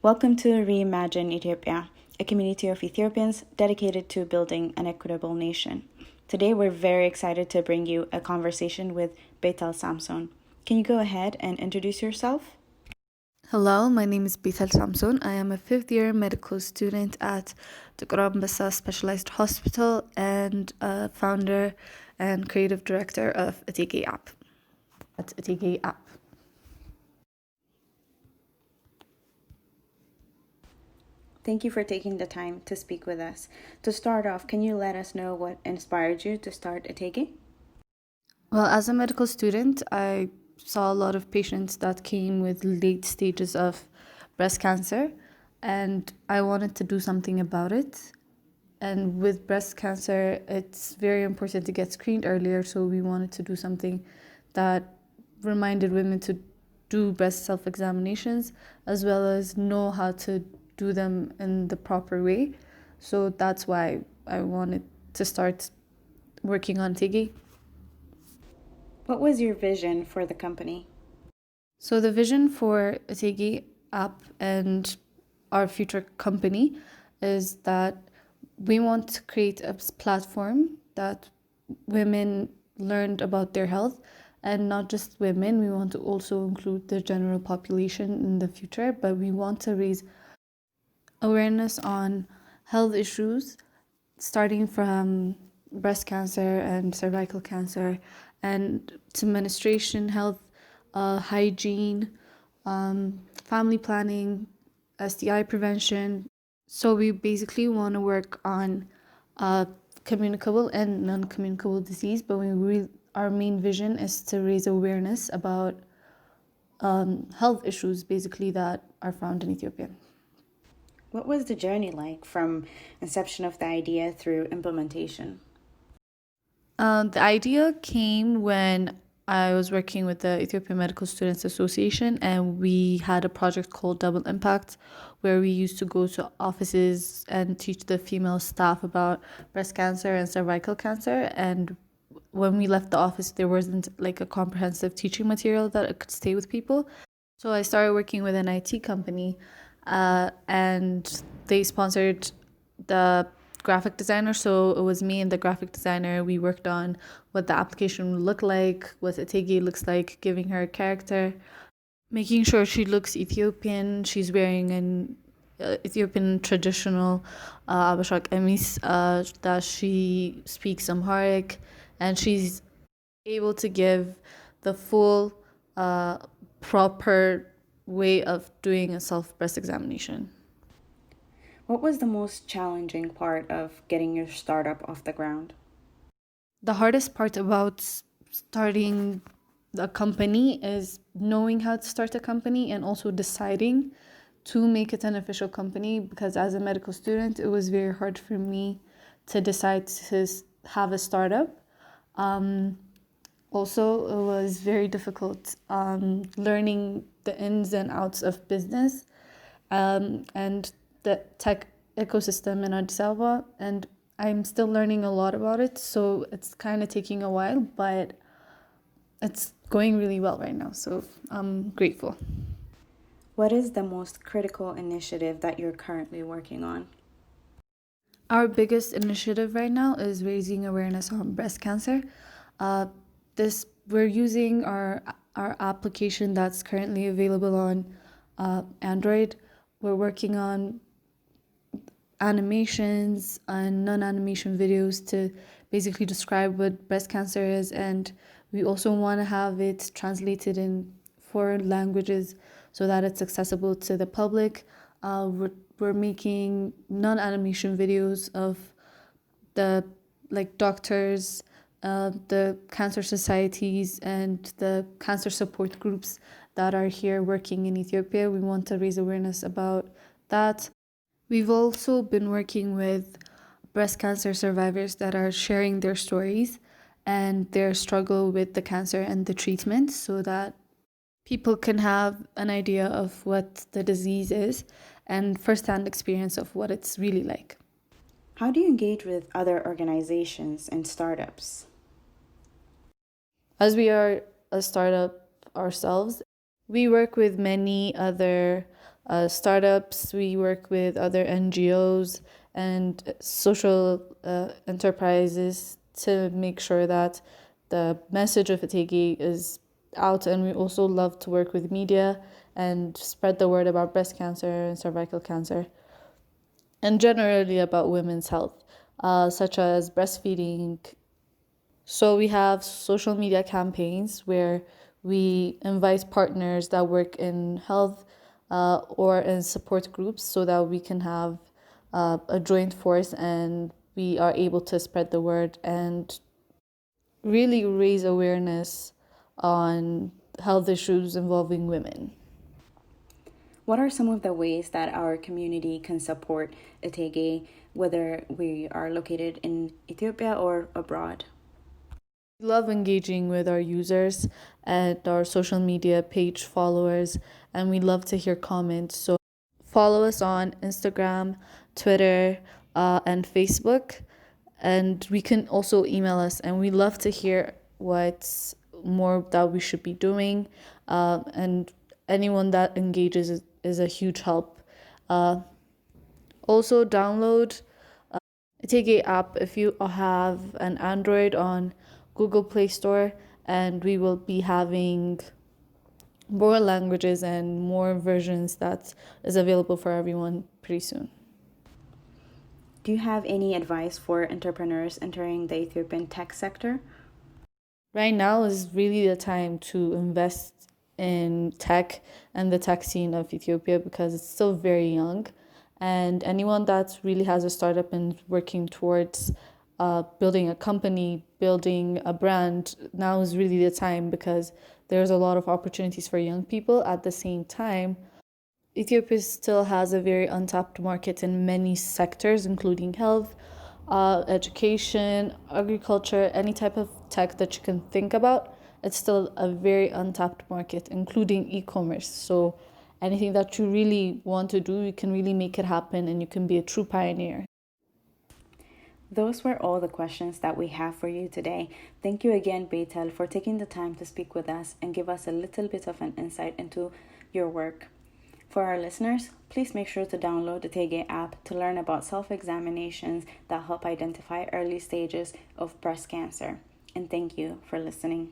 Welcome to Reimagine Ethiopia, a community of Ethiopians dedicated to building an equitable nation. Today, we're very excited to bring you a conversation with Bethel Samson. Can you go ahead and introduce yourself? Hello, my name is Bethel Samson. I am a fifth-year medical student at the Bethel Specialized Hospital and a founder and creative director of Etege App. At Etege App. Thank you for taking the time to speak with us. To start off, can you let us know what inspired you to start Etege? Well, as a medical student, I saw a lot of patients that came with late stages of breast cancer, and I wanted to do something about it. And with breast cancer, it's very important to get screened earlier, so we wanted to do something that reminded women to do breast self-examinations, as well as know how to do them in the proper way. So that's why I wanted to start working on Tige. What was your vision for the company? So the vision for Etege App and our future company is that we want to create a platform that women learned about their health, and not just women. We want to also include the general population in the future, but we want to raise awareness on health issues starting from breast cancer and cervical cancer and to menstruation health, hygiene, family planning, STI prevention. So we basically want to work on communicable and non-communicable disease, but our main vision is to raise awareness about health issues basically that are found in Ethiopia. What was the journey like from inception of the idea through implementation? The idea came when I was working with the Ethiopian Medical Students Association, and we had a project called Double Impact, where we used to go to offices and teach the female staff about breast cancer and cervical cancer. And when we left the office, there wasn't like a comprehensive teaching material that could stay with people. So I started working with an IT company, and they sponsored the graphic designer. So it was me and the graphic designer. We worked on what the application would look like, what Etege looks like, giving her a character, making sure she looks Ethiopian. She's wearing an Ethiopian traditional Abashak Emis, that she speaks Amharic, and she's able to give the full proper way of doing a self-breast examination. What was the most challenging part of getting your startup off the ground? The hardest part about starting a company is knowing how to start a company and also deciding to make it an official company, because as a medical student, it was very hard for me to decide to have a startup. Also, it was very difficult learning the ins and outs of business and the tech ecosystem in Addis Ababa, and I'm still learning a lot about it, so it's kind of taking a while, but it's going really well right now, so I'm grateful. What is the most critical initiative that you're currently working on? Our biggest initiative right now is raising awareness on breast cancer. We're using our application that's currently available on Android. We're working on animations and non-animation videos to basically describe what breast cancer is, and we also want to have it translated in foreign languages so that it's accessible to the public. We're making non-animation videos of the doctors, the cancer societies, and the cancer support groups that are here working in Ethiopia. We want to raise awareness about that. We've also been working with breast cancer survivors that are sharing their stories and their struggle with the cancer and the treatment, so that people can have an idea of what the disease is and firsthand experience of what it's really like. How do you engage with other organizations and startups? As we are a startup ourselves, we work with many other startups. We work with other NGOs and social enterprises to make sure that the message of Etege is out. And we also love to work with media and spread the word about breast cancer and cervical cancer, and generally about women's health, such as breastfeeding. So we have social media campaigns where we invite partners that work in health or in support groups so that we can have a joint force and we are able to spread the word and really raise awareness on health issues involving women. What are some of the ways that our community can support Etege, whether we are located in Ethiopia or abroad? We love engaging with our users and our social media page followers, and we love to hear comments. So follow us on Instagram, Twitter, and Facebook. And we can also email us, and we love to hear what's more that we should be doing. And anyone that engages is a huge help. Also, download Etege App if you have an Android on Google Play Store, and we will be having more languages and more versions that is available for everyone pretty soon. Do you have any advice for entrepreneurs entering the Ethiopian tech sector? Right now is really the time to invest in tech and the tech scene of Ethiopia because it's still very young. And anyone that really has a startup and working towards building a company, building a brand, now is really the time because there's a lot of opportunities for young people. At the same time, Ethiopia still has a very untapped market in many sectors, including health, education, agriculture, any type of tech that you can think about. It's still a very untapped market, including e-commerce. So anything that you really want to do, you can really make it happen and you can be a true pioneer. Those were all the questions that we have for you today. Thank you again, Bethel, for taking the time to speak with us and give us a little bit of an insight into your work. For our listeners, please make sure to download the Etege app to learn about self-examinations that help identify early stages of breast cancer. And thank you for listening.